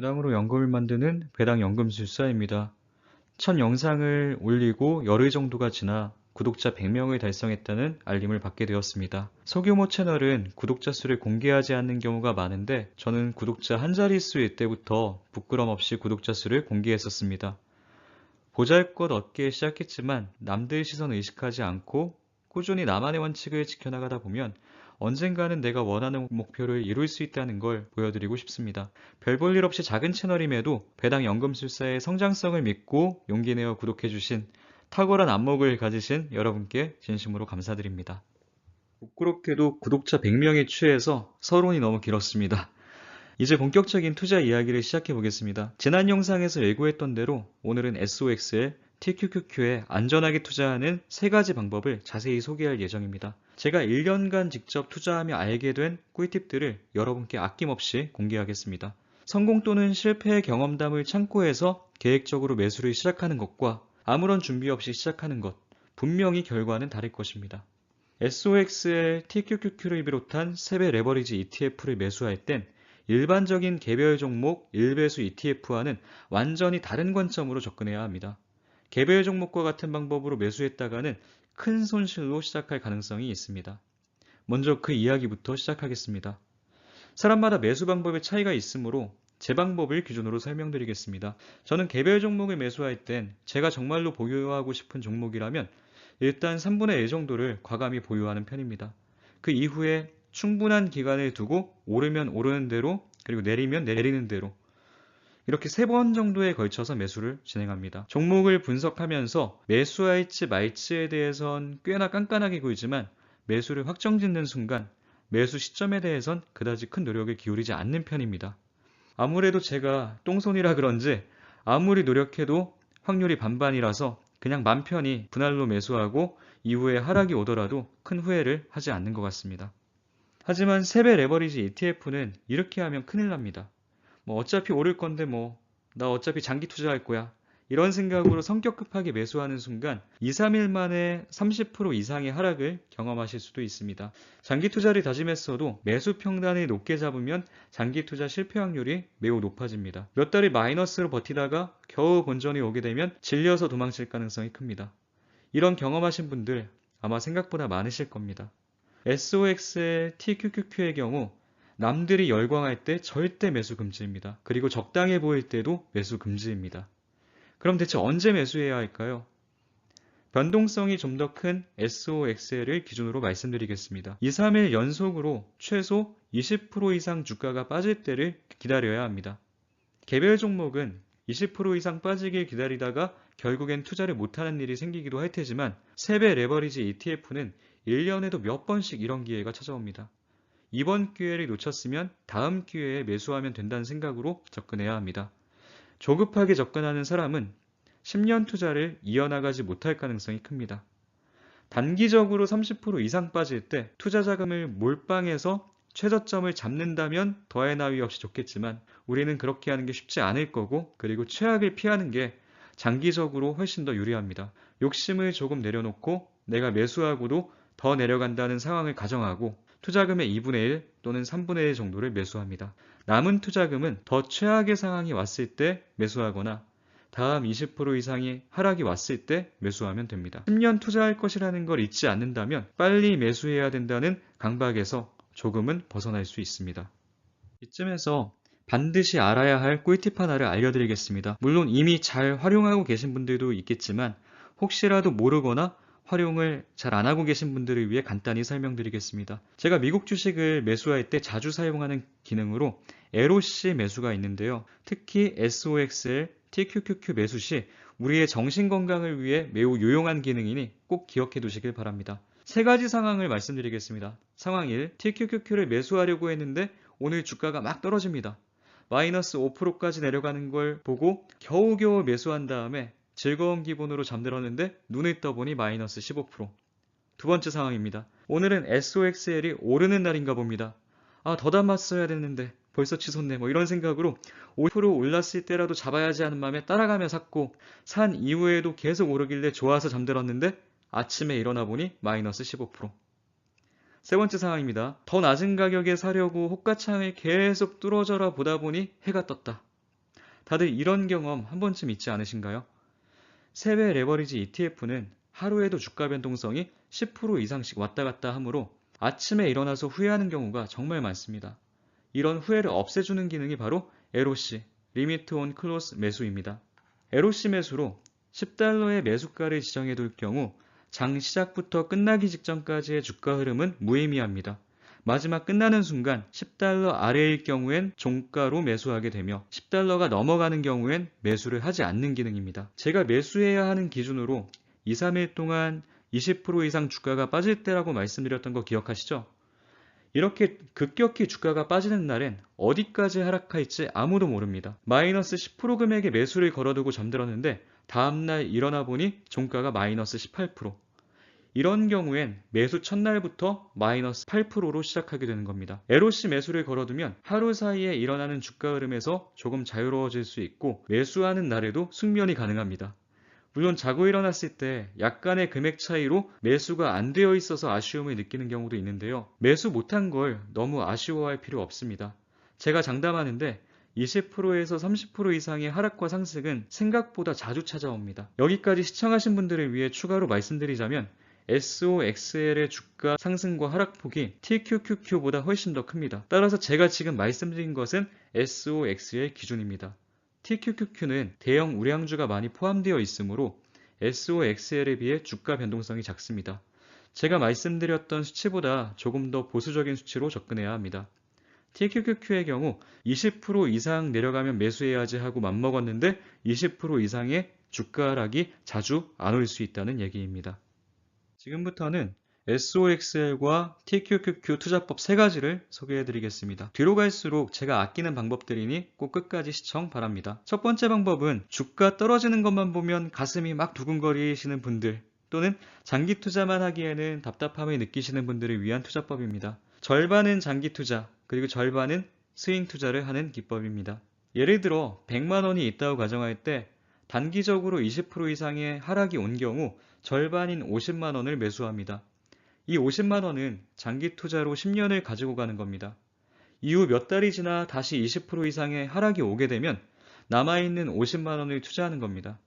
배당으로 연금을 만드는 배당 연금술사입니다. 첫 영상을 올리고 열흘 정도가 지나 구독자 100명을 달성했다는 알림을 받게 되었습니다. 소규모 채널은 구독자 수를 공개하지 않는 경우가 많은데 저는 구독자 한 자릿수일 때부터 부끄럼 없이 구독자 수를 공개했었습니다. 보잘것없게 시작했지만 남들 시선을 의식하지 않고 꾸준히 나만의 원칙을 지켜나가다 보면 언젠가는 내가 원하는 목표를 이룰 수 있다는 걸 보여드리고 싶습니다. 별 볼 일 없이 작은 채널임에도 배당 연금술사의 성장성을 믿고 용기 내어 구독해주신 탁월한 안목을 가지신 여러분께 진심으로 감사드립니다. 부끄럽게도 구독자 100명에 취해서 서론이 너무 길었습니다. 이제 본격적인 투자 이야기를 시작해 보겠습니다. 지난 영상에서 예고했던 대로 오늘은 SOXL, TQQQ에 안전하게 투자하는 3가지 방법을 자세히 소개할 예정입니다. 제가 1년간 직접 투자하며 알게 된 꿀팁들을 여러분께 아낌없이 공개하겠습니다. 성공 또는 실패의 경험담을 참고해서 계획적으로 매수를 시작하는 것과 아무런 준비 없이 시작하는 것, 분명히 결과는 다를 것입니다. SOXL, TQQQ를 비롯한 3배 레버리지 ETF를 매수할 땐 일반적인 개별 종목 일배수 ETF와는 완전히 다른 관점으로 접근해야 합니다. 개별 종목과 같은 방법으로 매수했다가는 큰 손실로 시작할 가능성이 있습니다. 먼저 그 이야기부터 시작하겠습니다. 사람마다 매수 방법의 차이가 있으므로 제 방법을 기준으로 설명드리겠습니다. 저는 개별 종목을 매수할 땐 제가 정말로 보유하고 싶은 종목이라면 일단 3분의 1 정도를 과감히 보유하는 편입니다. 그 이후에 충분한 기간을 두고 오르면 오르는 대로 그리고 내리면 내리는 대로 이렇게 3번 정도에 걸쳐서 매수를 진행합니다. 종목을 분석하면서 매수할지 말지에 대해선 꽤나 깐깐하게 굴지만 매수를 확정짓는 순간 매수 시점에 대해선 그다지 큰 노력을 기울이지 않는 편입니다. 아무래도 제가 똥손이라 그런지 아무리 노력해도 확률이 반반이라서 그냥 맘 편히 분할로 매수하고 이후에 하락이 오더라도 큰 후회를 하지 않는 것 같습니다. 하지만 3배 레버리지 ETF는 이렇게 하면 큰일 납니다. 어차피 오를 건데 나 어차피 장기 투자할 거야. 이런 생각으로 성격 급하게 매수하는 순간 2, 3일 만에 30% 이상의 하락을 경험하실 수도 있습니다. 장기 투자를 다짐했어도 매수 평단을 높게 잡으면 장기 투자 실패 확률이 매우 높아집니다. 몇 달이 마이너스로 버티다가 겨우 본전이 오게 되면 질려서 도망칠 가능성이 큽니다. 이런 경험하신 분들 아마 생각보다 많으실 겁니다. SOX의 TQQQ의 경우 남들이 열광할 때 절대 매수 금지입니다. 그리고 적당해 보일 때도 매수 금지입니다. 그럼 대체 언제 매수해야 할까요? 변동성이 좀 더 큰 SOXL을 기준으로 말씀드리겠습니다. 2, 3일 연속으로 최소 20% 이상 주가가 빠질 때를 기다려야 합니다. 개별 종목은 20% 이상 빠지길 기다리다가 결국엔 투자를 못하는 일이 생기기도 할 테지만 3배 레버리지 ETF는 1년에도 몇 번씩 이런 기회가 찾아옵니다. 이번 기회를 놓쳤으면 다음 기회에 매수하면 된다는 생각으로 접근해야 합니다. 조급하게 접근하는 사람은 10년 투자를 이어나가지 못할 가능성이 큽니다. 단기적으로 30% 이상 빠질 때 투자 자금을 몰빵해서 최저점을 잡는다면 더할 나위 없이 좋겠지만 우리는 그렇게 하는 게 쉽지 않을 거고 그리고 최악을 피하는 게 장기적으로 훨씬 더 유리합니다. 욕심을 조금 내려놓고 내가 매수하고도 더 내려간다는 상황을 가정하고 투자금의 2분의 1 또는 3분의 1 정도를 매수합니다. 남은 투자금은 더 최악의 상황이 왔을 때 매수하거나 다음 20% 이상의 하락이 왔을 때 매수하면 됩니다. 10년 투자할 것이라는 걸 잊지 않는다면 빨리 매수해야 된다는 강박에서 조금은 벗어날 수 있습니다. 이쯤에서 반드시 알아야 할 꿀팁 하나를 알려드리겠습니다. 물론 이미 잘 활용하고 계신 분들도 있겠지만 혹시라도 모르거나 활용을 잘 안 하고 계신 분들을 위해 간단히 설명드리겠습니다. 제가 미국 주식을 매수할 때 자주 사용하는 기능으로 LOC 매수가 있는데요. 특히 SOXL, TQQQ 매수 시 우리의 정신건강을 위해 매우 유용한 기능이니 꼭 기억해 두시길 바랍니다. 3가지 상황을 말씀드리겠습니다. 상황 1, TQQQ를 매수하려고 했는데 오늘 주가가 막 떨어집니다. 마이너스 5%까지 내려가는 걸 보고 겨우겨우 매수한 다음에 즐거운 기분으로 잠들었는데 눈을 떠보니 마이너스 15%. 두 번째 상황입니다. 오늘은 SOXL이 오르는 날인가 봅니다. 더 담았어야 됐는데 벌써 치솟네 이런 생각으로 5% 올랐을 때라도 잡아야지 하는 마음에 따라가며 샀고 산 이후에도 계속 오르길래 좋아서 잠들었는데 아침에 일어나 보니 마이너스 15%. 세 번째 상황입니다. 더 낮은 가격에 사려고 호가창을 계속 뚫어져라 보다 보니 해가 떴다. 다들 이런 경험 한 번쯤 있지 않으신가요? 세배 레버리지 ETF는 하루에도 주가 변동성이 10% 이상씩 왔다 갔다 하므로 아침에 일어나서 후회하는 경우가 정말 많습니다. 이런 후회를 없애주는 기능이 바로 LOC, Limit on Close 매수입니다. LOC 매수로 10달러의 매수가를 지정해둘 경우 장 시작부터 끝나기 직전까지의 주가 흐름은 무의미합니다. 마지막 끝나는 순간 10달러 아래일 경우엔 종가로 매수하게 되며 10달러가 넘어가는 경우엔 매수를 하지 않는 기능입니다. 제가 매수해야 하는 기준으로 2, 3일 동안 20% 이상 주가가 빠질 때라고 말씀드렸던 거 기억하시죠? 이렇게 급격히 주가가 빠지는 날엔 어디까지 하락할지 아무도 모릅니다. 마이너스 10% 금액의 매수를 걸어두고 잠들었는데 다음날 일어나 보니 종가가 마이너스 18%. 이런 경우엔 매수 첫날부터 마이너스 8%로 시작하게 되는 겁니다. LOC 매수를 걸어두면 하루 사이에 일어나는 주가 흐름에서 조금 자유로워질 수 있고 매수하는 날에도 숙면이 가능합니다. 물론 자고 일어났을 때 약간의 금액 차이로 매수가 안 되어 있어서 아쉬움을 느끼는 경우도 있는데요. 매수 못한 걸 너무 아쉬워할 필요 없습니다. 제가 장담하는데 20%에서 30% 이상의 하락과 상승은 생각보다 자주 찾아옵니다. 여기까지 시청하신 분들을 위해 추가로 말씀드리자면 SOXL의 주가 상승과 하락폭이 TQQQ보다 훨씬 더 큽니다. 따라서 제가 지금 말씀드린 것은 SOXL 기준입니다. TQQQ는 대형 우량주가 많이 포함되어 있으므로 SOXL에 비해 주가 변동성이 작습니다. 제가 말씀드렸던 수치보다 조금 더 보수적인 수치로 접근해야 합니다. TQQQ의 경우 20% 이상 내려가면 매수해야지 하고 맘먹었는데 20% 이상의 주가 하락이 자주 안 올 수 있다는 얘기입니다. 지금부터는 SOXL과 TQQQ 투자법 세 가지를 소개해 드리겠습니다. 뒤로 갈수록 제가 아끼는 방법들이니 꼭 끝까지 시청 바랍니다. 첫 번째 방법은 주가 떨어지는 것만 보면 가슴이 막 두근거리시는 분들 또는 장기 투자만 하기에는 답답함을 느끼시는 분들을 위한 투자법입니다. 절반은 장기 투자, 그리고 절반은 스윙 투자를 하는 기법입니다. 예를 들어 100만 원이 있다고 가정할 때 단기적으로 20% 이상의 하락이 온 경우 절반인 50만 원을 매수합니다. 이 50만 원은 장기 투자로 10년을 가지고 가는 겁니다. 이후 몇 달이 지나 다시 20% 이상의 하락이 오게 되면 남아있는 50만 원을 투자하는 겁니다.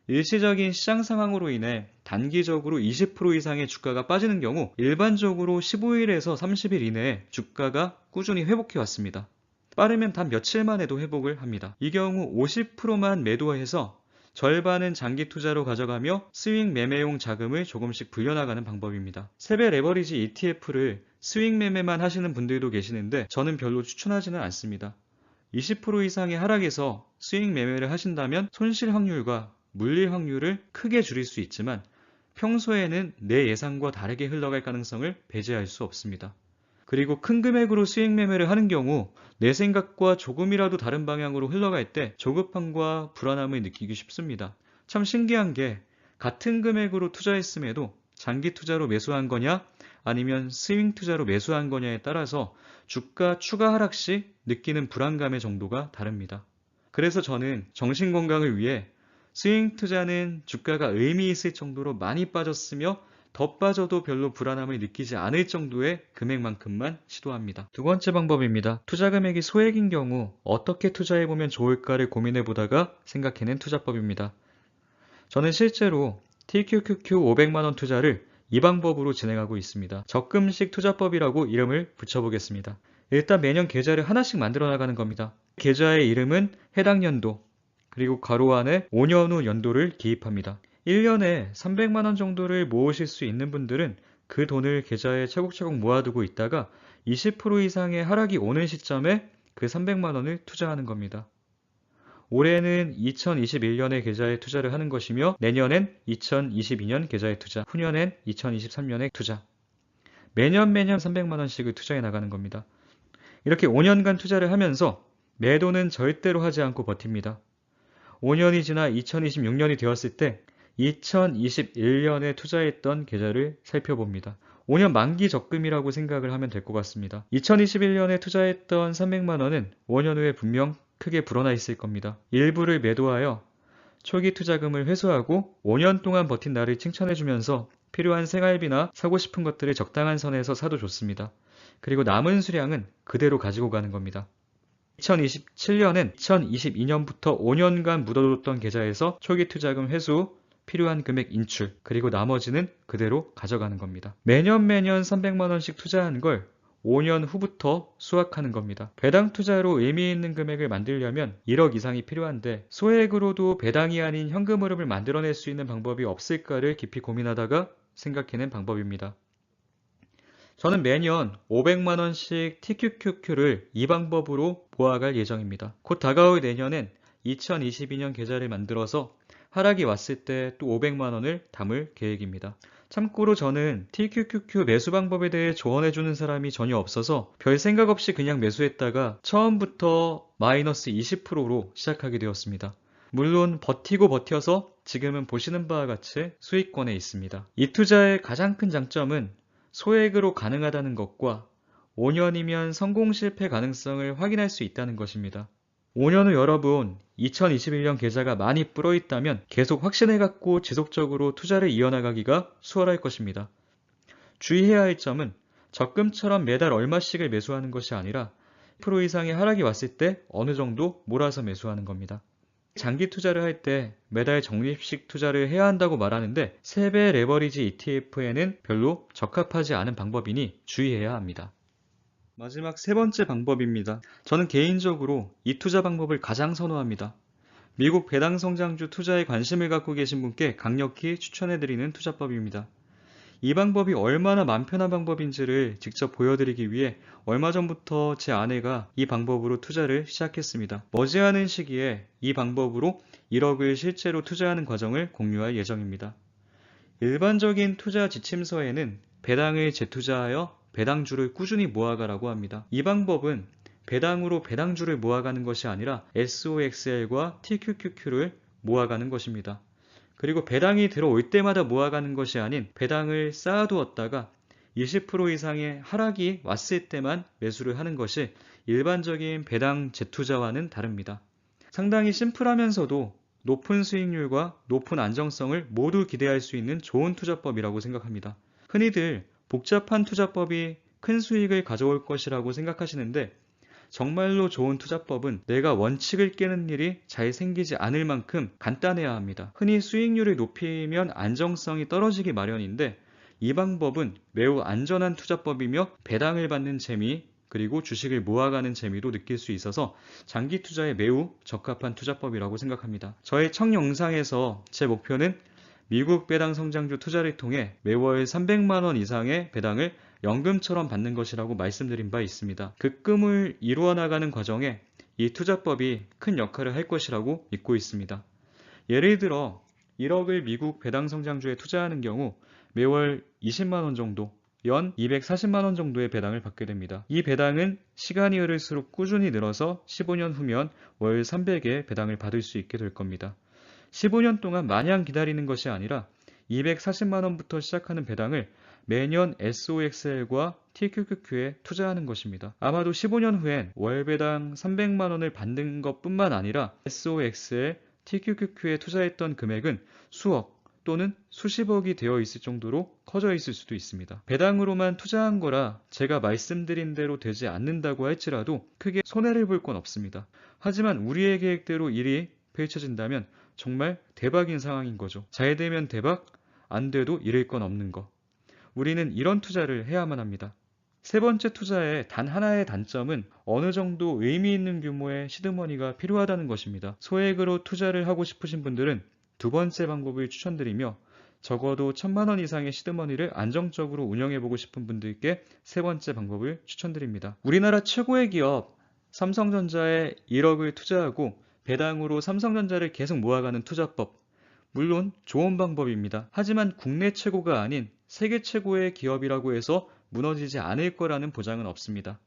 일시적인 시장 상황으로 인해 단기적으로 20% 이상의 주가가 빠지는 경우 일반적으로 15일에서 30일 이내에 주가가 꾸준히 회복해 왔습니다. 빠르면 단 며칠 만에도 회복을 합니다. 이 경우 50%만 매도해서 절반은 장기 투자로 가져가며 스윙 매매용 자금을 조금씩 불려나가는 방법입니다. 세배 레버리지 ETF를 스윙 매매만 하시는 분들도 계시는데 저는 별로 추천하지는 않습니다. 20% 이상의 하락에서 스윙 매매를 하신다면 손실 확률과 물릴 확률을 크게 줄일 수 있지만 평소에는 내 예상과 다르게 흘러갈 가능성을 배제할 수 없습니다. 그리고 큰 금액으로 스윙 매매를 하는 경우 내 생각과 조금이라도 다른 방향으로 흘러갈 때 조급함과 불안함을 느끼기 쉽습니다. 참 신기한 게 같은 금액으로 투자했음에도 장기 투자로 매수한 거냐 아니면 스윙 투자로 매수한 거냐에 따라서 주가 추가 하락 시 느끼는 불안감의 정도가 다릅니다. 그래서 저는 정신 건강을 위해 스윙 투자는 주가가 의미 있을 정도로 많이 빠졌으며 더 빠져도 별로 불안함을 느끼지 않을 정도의 금액만큼만 시도합니다. 두 번째 방법입니다. 투자 금액이 소액인 경우 어떻게 투자해보면 좋을까를 고민해보다가 생각해낸 투자법입니다. 저는 실제로 TQQQ 500만원 투자를 이 방법으로 진행하고 있습니다. 적금식 투자법이라고 이름을 붙여보겠습니다. 일단 매년 계좌를 하나씩 만들어 나가는 겁니다. 계좌의 이름은 해당 연도, 그리고 괄호 안에 5년 후 연도를 기입합니다. 1년에 300만원 정도를 모으실 수 있는 분들은 그 돈을 계좌에 차곡차곡 모아두고 있다가 20% 이상의 하락이 오는 시점에 그 300만원을 투자하는 겁니다. 올해는 2021년에 계좌에 투자를 하는 것이며 내년엔 2022년 계좌에 투자, 후년엔 2023년에 투자. 매년 300만원씩을 투자해 나가는 겁니다. 이렇게 5년간 투자를 하면서 매도는 절대로 하지 않고 버팁니다. 5년이 지나 2026년이 되었을 때 2021년에 투자했던 계좌를 살펴봅니다. 5년 만기 적금이라고 생각을 하면 될 것 같습니다. 2021년에 투자했던 300만원은 5년 후에 분명 크게 불어나 있을 겁니다. 일부를 매도하여 초기 투자금을 회수하고 5년 동안 버틴 나를 칭찬해주면서 필요한 생활비나 사고 싶은 것들을 적당한 선에서 사도 좋습니다. 그리고 남은 수량은 그대로 가지고 가는 겁니다. 2027년은 2022년부터 5년간 묻어뒀던 계좌에서 초기 투자금 회수, 필요한 금액 인출, 그리고 나머지는 그대로 가져가는 겁니다. 매년 300만 원씩 투자한 걸 5년 후부터 수확하는 겁니다. 배당 투자로 의미 있는 금액을 만들려면 1억 이상이 필요한데 소액으로도 배당이 아닌 현금 흐름을 만들어낼 수 있는 방법이 없을까를 깊이 고민하다가 생각해낸 방법입니다. 저는 매년 500만 원씩 TQQQ를 이 방법으로 모아갈 예정입니다. 곧 다가올 내년엔 2022년 계좌를 만들어서 하락이 왔을 때 또 500만 원을 담을 계획입니다. 참고로 저는 TQQQ 매수 방법에 대해 조언해주는 사람이 전혀 없어서 별 생각 없이 그냥 매수했다가 처음부터 마이너스 20%로 시작하게 되었습니다. 물론 버티고 버텨서 지금은 보시는 바와 같이 수익권에 있습니다. 이 투자의 가장 큰 장점은 소액으로 가능하다는 것과 5년이면 성공 실패 가능성을 확인할 수 있다는 것입니다. 5년 후 여러분 2021년 계좌가 많이 불어 있다면 계속 확신을 갖고 지속적으로 투자를 이어나가기가 수월할 것입니다. 주의해야 할 점은 적금처럼 매달 얼마씩을 매수하는 것이 아니라 10% 이상의 하락이 왔을 때 어느 정도 몰아서 매수하는 겁니다. 장기 투자를 할 때 매달 적립식 투자를 해야 한다고 말하는데 3배 레버리지 ETF에는 별로 적합하지 않은 방법이니 주의해야 합니다. 마지막 세 번째 방법입니다. 저는 개인적으로 이 투자 방법을 가장 선호합니다. 미국 배당 성장주 투자에 관심을 갖고 계신 분께 강력히 추천해드리는 투자법입니다. 이 방법이 얼마나 맘 편한 방법인지를 직접 보여드리기 위해 얼마 전부터 제 아내가 이 방법으로 투자를 시작했습니다. 머지않은 시기에 이 방법으로 1억을 실제로 투자하는 과정을 공유할 예정입니다. 일반적인 투자 지침서에는 배당을 재투자하여 배당주를 꾸준히 모아가라고 합니다. 이 방법은 배당으로 배당주를 모아가는 것이 아니라 SOXL과 TQQQ를 모아가는 것입니다. 그리고 배당이 들어올 때마다 모아가는 것이 아닌 배당을 쌓아두었다가 20% 이상의 하락이 왔을 때만 매수를 하는 것이 일반적인 배당 재투자와는 다릅니다. 상당히 심플하면서도 높은 수익률과 높은 안정성을 모두 기대할 수 있는 좋은 투자법이라고 생각합니다. 흔히들 복잡한 투자법이 큰 수익을 가져올 것이라고 생각하시는데 정말로 좋은 투자법은 내가 원칙을 깨는 일이 잘 생기지 않을 만큼 간단해야 합니다. 흔히 수익률을 높이면 안정성이 떨어지기 마련인데 이 방법은 매우 안전한 투자법이며 배당을 받는 재미 그리고 주식을 모아가는 재미도 느낄 수 있어서 장기 투자에 매우 적합한 투자법이라고 생각합니다. 저의 첫 영상에서 제 목표는 미국 배당 성장주 투자를 통해 매월 300만 원 이상의 배당을 연금처럼 받는 것이라고 말씀드린 바 있습니다. 그 꿈을 이루어 나가는 과정에 이 투자법이 큰 역할을 할 것이라고 믿고 있습니다. 예를 들어 1억을 미국 배당 성장주에 투자하는 경우 매월 20만 원 정도, 연 240만 원 정도의 배당을 받게 됩니다. 이 배당은 시간이 흐를수록 꾸준히 늘어서 15년 후면 월 300의 배당을 받을 수 있게 될 겁니다. 15년 동안 마냥 기다리는 것이 아니라 240만 원부터 시작하는 배당을 매년 SOXL과 TQQQ에 투자하는 것입니다. 아마도 15년 후엔 월 배당 300만 원을 받는 것뿐만 아니라 SOXL, TQQQ에 투자했던 금액은 수억 또는 수십억이 되어 있을 정도로 커져 있을 수도 있습니다. 배당으로만 투자한 거라 제가 말씀드린 대로 되지 않는다고 할지라도 크게 손해를 볼 건 없습니다. 하지만 우리의 계획대로 일이 펼쳐진다면 정말 대박인 상황인 거죠. 잘 되면 대박, 안 돼도 잃을 건 없는 거. 우리는 이런 투자를 해야만 합니다. 세 번째 투자의 단 하나의 단점은 어느 정도 의미 있는 규모의 시드머니가 필요하다는 것입니다. 소액으로 투자를 하고 싶으신 분들은 두 번째 방법을 추천드리며 적어도 1,000만 원 이상의 시드머니를 안정적으로 운영해보고 싶은 분들께 세 번째 방법을 추천드립니다. 우리나라 최고의 기업 삼성전자에 1억을 투자하고 배당으로 삼성전자를 계속 모아가는 투자법. 물론 좋은 방법입니다. 하지만 국내 최고가 아닌 세계 최고의 기업이라고 해서 무너지지 않을 거라는 보장은 없습니다.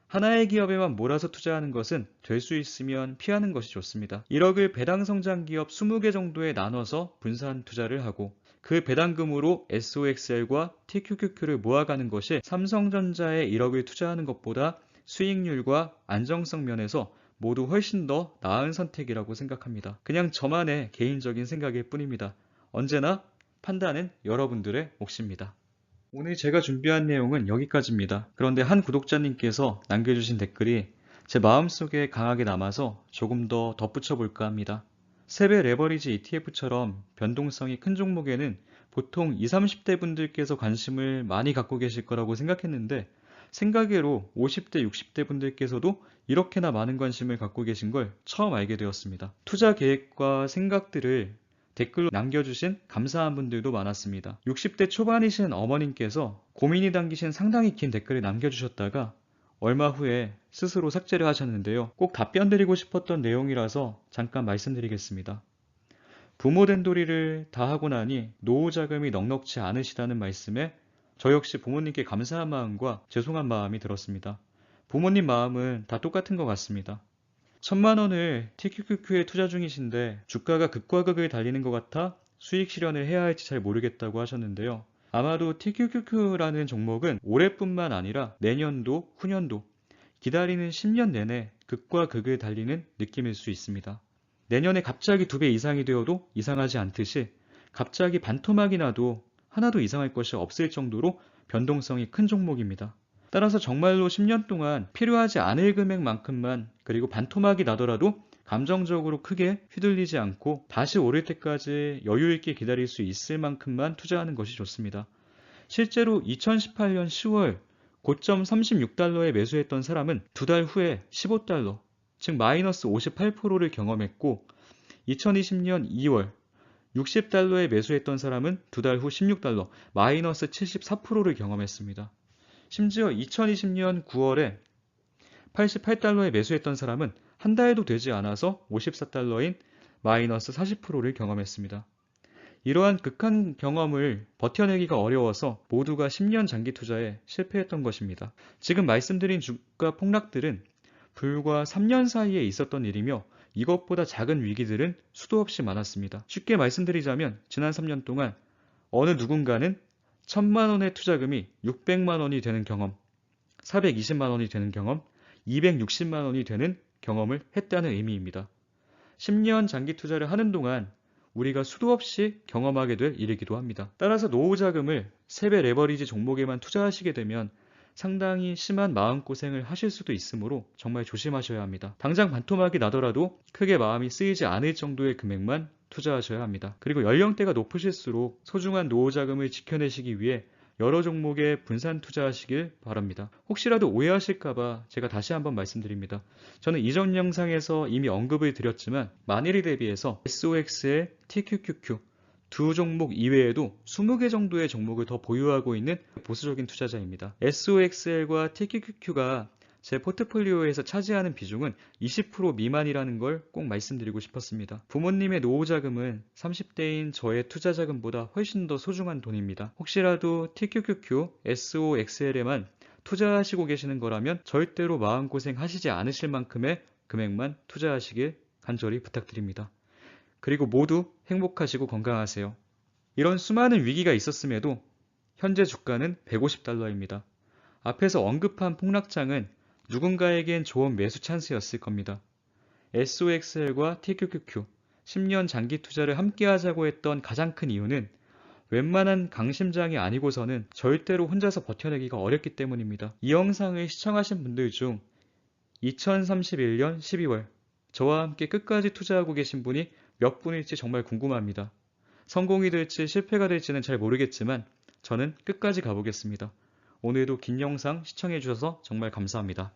하나의 기업에만 몰아서 투자하는 것은 될 수 있으면 피하는 것이 좋습니다. 1억을 배당 성장 기업 20개 정도에 나눠서 분산 투자를 하고 그 배당금으로 SOXL과 TQQQ를 모아가는 것이 삼성전자에 1억을 투자하는 것보다 수익률과 안정성 면에서 모두 훨씬 더 나은 선택이라고 생각합니다. 그냥 저만의 개인적인 생각일 뿐입니다. 언제나 판단은 여러분들의 몫입니다. 오늘 제가 준비한 내용은 여기까지입니다. 그런데 한 구독자님께서 남겨주신 댓글이 제 마음속에 강하게 남아서 조금 더 덧붙여 볼까 합니다. 세배 레버리지 ETF처럼 변동성이 큰 종목에는 보통 20, 30대 분들께서 관심을 많이 갖고 계실 거라고 생각했는데 생각외로 50대, 60대 분들께서도 이렇게나 많은 관심을 갖고 계신 걸 처음 알게 되었습니다. 투자 계획과 생각들을 댓글로 남겨주신 감사한 분들도 많았습니다. 60대 초반이신 어머님께서 고민이 당기신 상당히 긴 댓글을 남겨주셨다가 얼마 후에 스스로 삭제를 하셨는데요. 꼭 답변 드리고 싶었던 내용이라서 잠깐 말씀드리겠습니다. 부모 된 도리를 다 하고 나니 노후 자금이 넉넉치 않으시다는 말씀에 저 역시 부모님께 감사한 마음과 죄송한 마음이 들었습니다. 부모님 마음은 다 똑같은 것 같습니다. 1,000만 원을 TQQQ에 투자 중이신데 주가가 극과 극을 달리는 것 같아 수익 실현을 해야 할지 잘 모르겠다고 하셨는데요. 아마도 TQQQ라는 종목은 올해뿐만 아니라 내년도, 후년도 기다리는 10년 내내 극과 극을 달리는 느낌일 수 있습니다. 내년에 갑자기 2배 이상이 되어도 이상하지 않듯이 갑자기 반토막이 나도 하나도 이상할 것이 없을 정도로 변동성이 큰 종목입니다. 따라서 정말로 10년 동안 필요하지 않을 금액만큼만 그리고 반토막이 나더라도 감정적으로 크게 휘둘리지 않고 다시 오를 때까지 여유 있게 기다릴 수 있을 만큼만 투자하는 것이 좋습니다. 실제로 2018년 10월 고점 36달러에 매수했던 사람은 2달 후에 15달러, 즉 마이너스 58%를 경험했고 2020년 2월 60달러에 매수했던 사람은 2달 후 16달러, 마이너스 74%를 경험했습니다. 심지어 2020년 9월에 88달러에 매수했던 사람은 한 달도 되지 않아서 54달러인 마이너스 40%를 경험했습니다. 이러한 극한 경험을 버텨내기가 어려워서 모두가 10년 장기 투자에 실패했던 것입니다. 지금 말씀드린 주가 폭락들은 불과 3년 사이에 있었던 일이며 이것보다 작은 위기들은 수도 없이 많았습니다. 쉽게 말씀드리자면 지난 3년 동안 어느 누군가는 1,000만 원의 투자금이 600만 원이 되는 경험, 420만 원이 되는 경험, 260만 원이 되는 경험을 했다는 의미입니다. 10년 장기 투자를 하는 동안 우리가 수도 없이 경험하게 될 일이기도 합니다. 따라서 노후 자금을 세배 레버리지 종목에만 투자하시게 되면 상당히 심한 마음고생을 하실 수도 있으므로 정말 조심하셔야 합니다. 당장 반토막이 나더라도 크게 마음이 쓰이지 않을 정도의 금액만 투자하셔야 합니다. 그리고 연령대가 높으실수록 소중한 노후 자금을 지켜내시기 위해 여러 종목에 분산 투자하시길 바랍니다. 혹시라도 오해하실까봐 제가 다시 한번 말씀드립니다. 저는 이전 영상에서 이미 언급을 드렸지만 만일에 대비해서 SOX의 TQQQ 두 종목 이외에도 20개 정도의 종목을 더 보유하고 있는 보수적인 투자자입니다. SOXL과 TQQQ가 제 포트폴리오에서 차지하는 비중은 20% 미만이라는 걸 꼭 말씀드리고 싶었습니다. 부모님의 노후 자금은 30대인 저의 투자 자금보다 훨씬 더 소중한 돈입니다. 혹시라도 TQQQ, SOXL에만 투자하시고 계시는 거라면 절대로 마음고생 하시지 않으실 만큼의 금액만 투자하시길 간절히 부탁드립니다. 그리고 모두 행복하시고 건강하세요. 이런 수많은 위기가 있었음에도 현재 주가는 150달러입니다. 앞에서 언급한 폭락장은 누군가에겐 좋은 매수 찬스였을 겁니다. SOXL과 TQQQ 10년 장기 투자를 함께 하자고 했던 가장 큰 이유는 웬만한 강심장이 아니고서는 절대로 혼자서 버텨내기가 어렵기 때문입니다. 이 영상을 시청하신 분들 중 2031년 12월 저와 함께 끝까지 투자하고 계신 분이 몇 분일지 정말 궁금합니다. 성공이 될지 실패가 될지는 잘 모르겠지만 저는 끝까지 가보겠습니다. 오늘도 긴 영상 시청해주셔서 정말 감사합니다.